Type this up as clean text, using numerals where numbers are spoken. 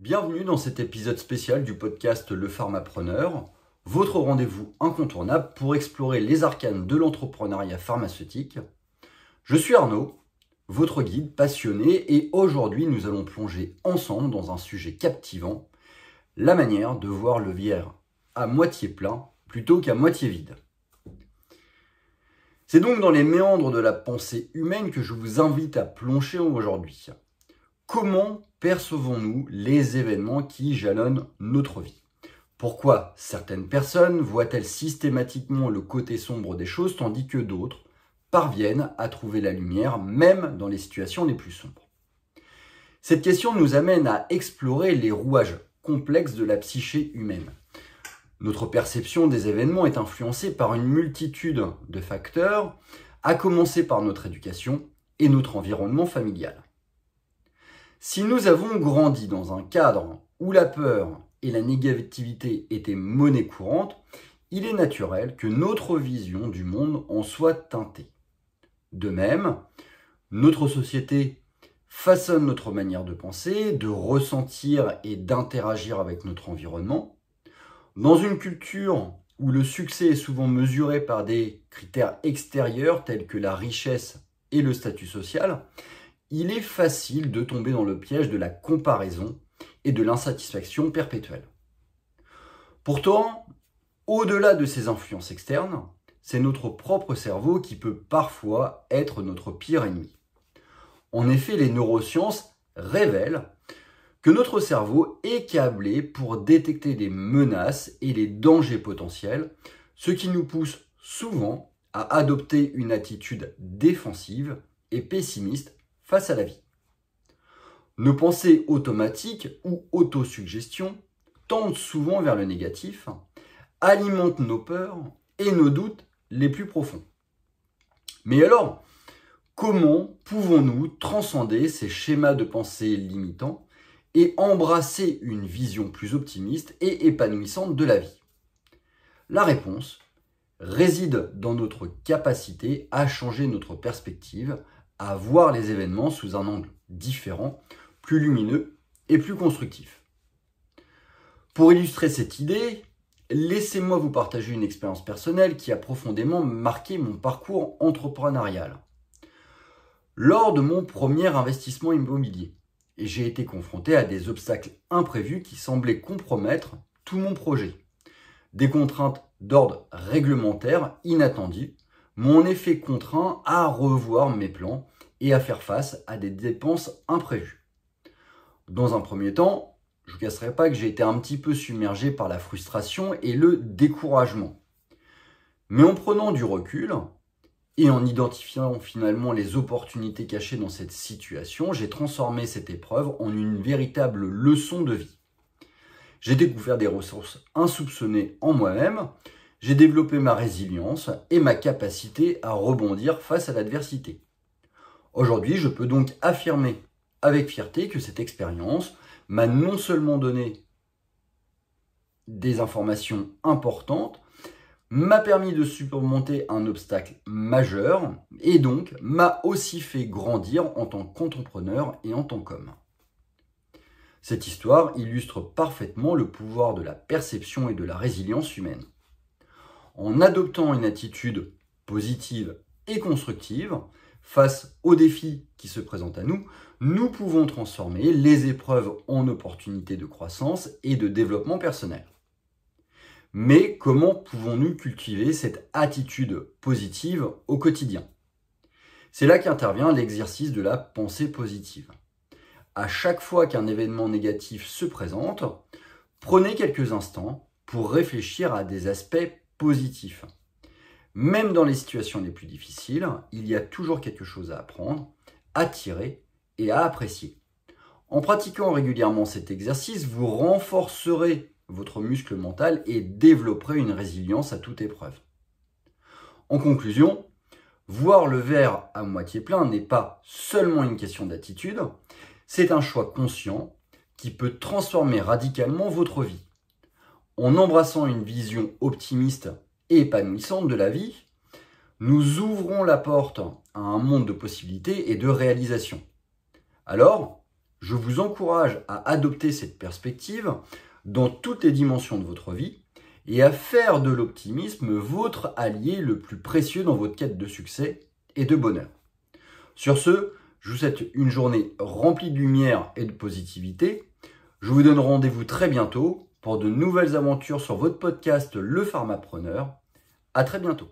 Bienvenue dans cet épisode spécial du podcast Le Pharmapreneur, votre rendez-vous incontournable pour explorer les arcanes de l'entrepreneuriat pharmaceutique. Je suis Arnaud, votre guide passionné, et aujourd'hui nous allons plonger ensemble dans un sujet captivant, la manière de voir le verre à moitié plein plutôt qu'à moitié vide. C'est donc dans les méandres de la pensée humaine que je vous invite à plonger aujourd'hui. Comment percevons-nous les événements qui jalonnent notre vie? Pourquoi certaines personnes voient-elles systématiquement le côté sombre des choses tandis que d'autres parviennent à trouver la lumière même dans les situations les plus sombres? Cette question nous amène à explorer les rouages complexes de la psyché humaine. Notre perception des événements est influencée par une multitude de facteurs, à commencer par notre éducation et notre environnement familial. Si nous avons grandi dans un cadre où la peur et la négativité étaient monnaie courante, il est naturel que notre vision du monde en soit teintée. De même, notre société façonne notre manière de penser, de ressentir et d'interagir avec notre environnement. Dans une culture où le succès est souvent mesuré par des critères extérieurs tels que la richesse et le statut social, il est facile de tomber dans le piège de la comparaison et de l'insatisfaction perpétuelle. Pourtant, au-delà de ces influences externes, c'est notre propre cerveau qui peut parfois être notre pire ennemi. En effet, les neurosciences révèlent que notre cerveau est câblé pour détecter des menaces et les dangers potentiels, ce qui nous pousse souvent à adopter une attitude défensive et pessimiste face à la vie. Nos pensées automatiques ou autosuggestions tendent souvent vers le négatif, alimentent nos peurs et nos doutes les plus profonds. Mais alors, comment pouvons-nous transcender ces schémas de pensée limitants et embrasser une vision plus optimiste et épanouissante de la vie? La réponse réside dans notre capacité à changer notre perspective, à voir les événements sous un angle différent, plus lumineux et plus constructif. Pour illustrer cette idée, laissez-moi vous partager une expérience personnelle qui a profondément marqué mon parcours entrepreneurial. Lors de mon premier investissement immobilier, j'ai été confronté à des obstacles imprévus qui semblaient compromettre tout mon projet. Des contraintes d'ordre réglementaire inattendues m'ont en effet contraint à revoir mes plans et à faire face à des dépenses imprévues. Dans un premier temps, je ne vous cacherai pas que j'ai été un petit peu submergé par la frustration et le découragement. Mais en prenant du recul et en identifiant finalement les opportunités cachées dans cette situation, j'ai transformé cette épreuve en une véritable leçon de vie. J'ai découvert des ressources insoupçonnées en moi-même, j'ai développé ma résilience et ma capacité à rebondir face à l'adversité. Aujourd'hui, je peux donc affirmer avec fierté que cette expérience m'a non seulement donné des informations importantes, m'a permis de surmonter un obstacle majeur et donc m'a aussi fait grandir en tant qu'entrepreneur et en tant qu'homme. Cette histoire illustre parfaitement le pouvoir de la perception et de la résilience humaine. En adoptant une attitude positive et constructive face aux défis qui se présentent à nous, nous pouvons transformer les épreuves en opportunités de croissance et de développement personnel. Mais comment pouvons-nous cultiver cette attitude positive au quotidien? C'est là qu'intervient l'exercice de la pensée positive. À chaque fois qu'un événement négatif se présente, prenez quelques instants pour réfléchir à des aspects positifs. Même dans les situations les plus difficiles, il y a toujours quelque chose à apprendre, à tirer et à apprécier. En pratiquant régulièrement cet exercice, vous renforcerez votre muscle mental et développerez une résilience à toute épreuve. En conclusion, voir le verre à moitié plein n'est pas seulement une question d'attitude, c'est un choix conscient qui peut transformer radicalement votre vie. En embrassant une vision optimiste et épanouissante de la vie, nous ouvrons la porte à un monde de possibilités et de réalisations. Alors, Je vous encourage à adopter cette perspective dans toutes les dimensions de votre vie et à faire de l'optimisme votre allié le plus précieux dans votre quête de succès et de bonheur. Sur ce, je vous souhaite une journée remplie de lumière et de positivité. Je vous donne rendez-vous très bientôt pour de nouvelles aventures sur votre podcast Le Pharmapreneur. À très bientôt.